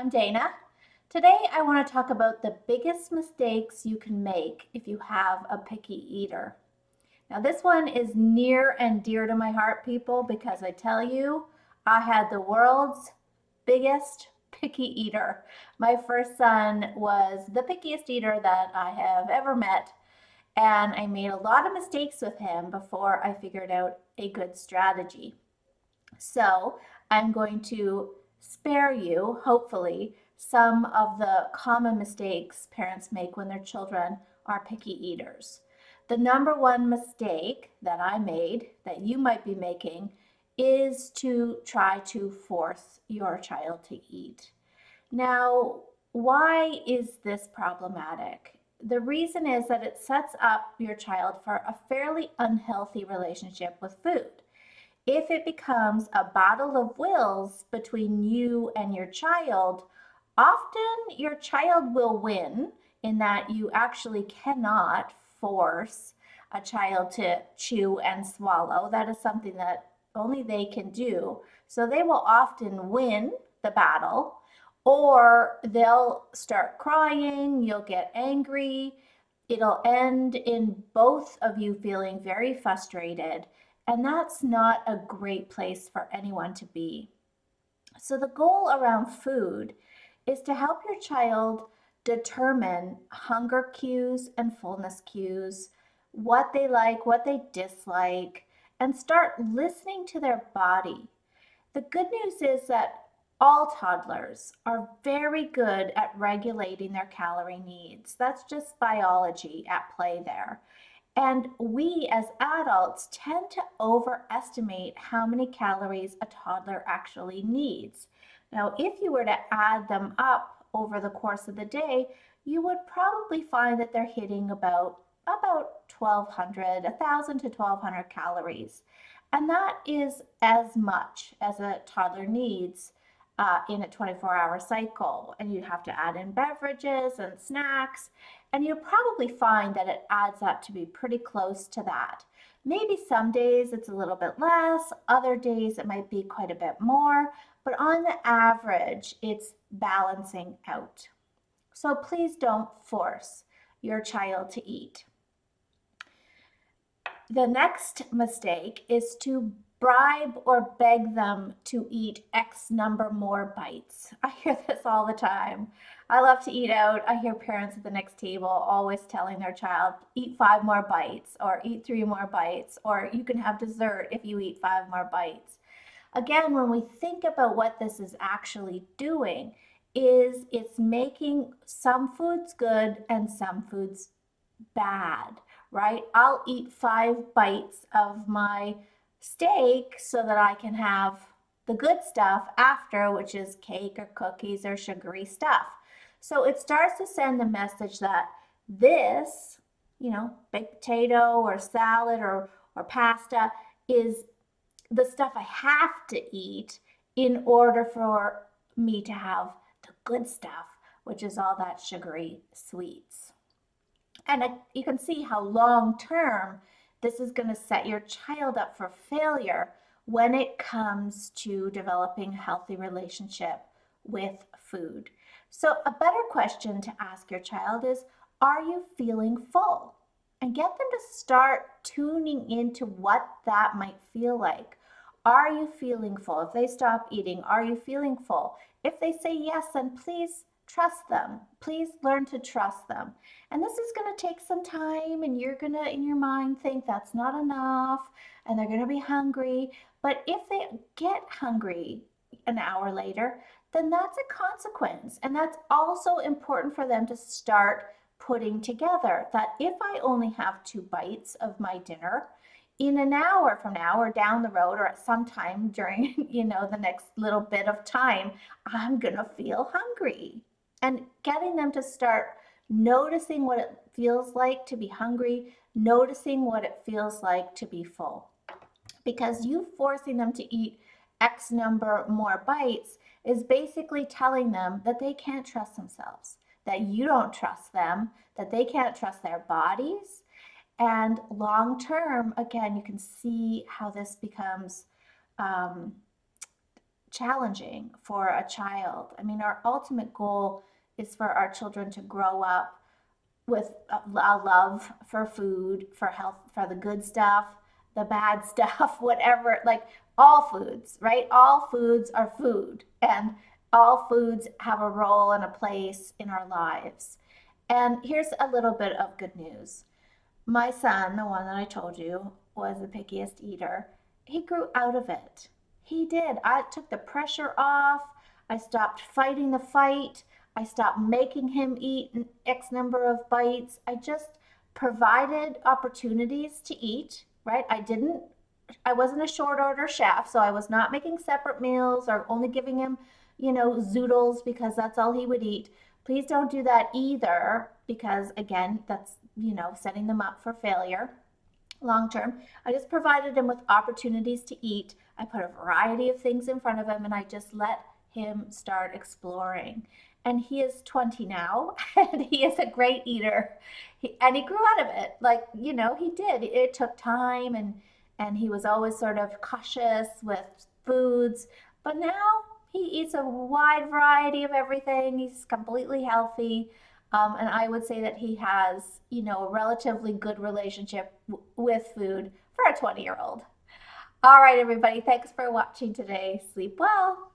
I'm Dana. Today I want to talk about the biggest mistakes you can make if you have a picky eater. Now, this one is near and dear to my heart, people, because I tell you, I had the world's biggest picky eater. My first son was the pickiest eater that I have ever met, and I made a lot of mistakes with him before I figured out a good strategy. So I'm going to spare you, hopefully, some of the common mistakes parents make when their children are picky eaters. The number one mistake that I made that you might be making is to try to force your child to eat. Now, why is this problematic? The reason is that it sets up your child for a fairly unhealthy relationship with food. If it becomes a battle of wills between you and your child, often your child will win in that you actually cannot force a child to chew and swallow. That is something that only they can do. So they will often win the battle, or they'll start crying, you'll get angry. It'll end in both of you feeling very frustrated, and that's not a great place for anyone to be. So, the goal around food is to help your child determine hunger cues and fullness cues, what they like, what they dislike, and start listening to their body. The good news is that all toddlers are very good at regulating their calorie needs. That's just biology at play there. And we as adults tend to overestimate how many calories a toddler actually needs. Now, if you were to add them up over the course of the day, you would probably find that they're hitting about 1200, 1000 to 1200 calories. And that is as much as a toddler needs in a 24-hour cycle. And you have to add in beverages and snacks, and you'll probably find that it adds up to be pretty close to that. Maybe some days it's a little bit less, other days it might be quite a bit more, but on the average, it's balancing out. So please don't force your child to eat. The next mistake is to bribe or beg them to eat X number more bites. I hear this all the time. I love to eat out. I hear parents at the next table always telling their child, eat 5 more bites, or eat 3 more bites, or you can have dessert if you eat 5 more bites. Again, when we think about what this is actually doing, is it's making some foods good and some foods bad, right? I'll eat 5 bites of my steak so that I can have the good stuff after, which is cake or cookies or sugary stuff. So it starts to send the message that this, baked potato or salad or pasta is the stuff I have to eat in order for me to have the good stuff, which is all that sugary sweets. And you can see how long term this is going to set your child up for failure when it comes to developing a healthy relationship with food. So a better question to ask your child is, are you feeling full? And get them to start tuning into what that might feel like. Are you feeling full? If they stop eating, are you feeling full? If they say yes, then please trust them. Please learn to trust them. And this is going to take some time, and you're going to, in your mind, think that's not enough, and they're going to be hungry. But if they get hungry an hour later, then that's a consequence. And that's also important for them to start putting together that if I only have 2 bites of my dinner, in an hour from now or down the road or at some time during, the next little bit of time, I'm going to feel hungry. And getting them to start noticing what it feels like to be hungry, noticing what it feels like to be full. Because you forcing them to eat X number more bites is basically telling them that they can't trust themselves, that you don't trust them, that they can't trust their bodies. And long term, again, you can see how this becomes challenging for a child. I mean, our ultimate goal is for our children to grow up with a love for food, for health, for the good stuff, the bad stuff, whatever, like all foods, right? All foods are food, and all foods have a role and a place in our lives. And here's a little bit of good news. My son, the one that I told you was the pickiest eater, he grew out of it. He did. I took the pressure off. I stopped fighting the fight. I stopped making him eat X number of bites. I just provided opportunities to eat, right? I wasn't a short order chef, so I was not making separate meals or only giving him, zoodles because that's all he would eat. Please don't do that either because, again, that's, setting them up for failure long term. I just provided him with opportunities to eat. I put a variety of things in front of him and I just let him start exploring. And he is 20 now and he is a great eater. And he grew out of it. Like, he did. It took time and he was always sort of cautious with foods. But now he eats a wide variety of everything. He's completely healthy. And I would say that he has, a relatively good relationship with food for a 20-year-old. All right, everybody. Thanks for watching today. Sleep well.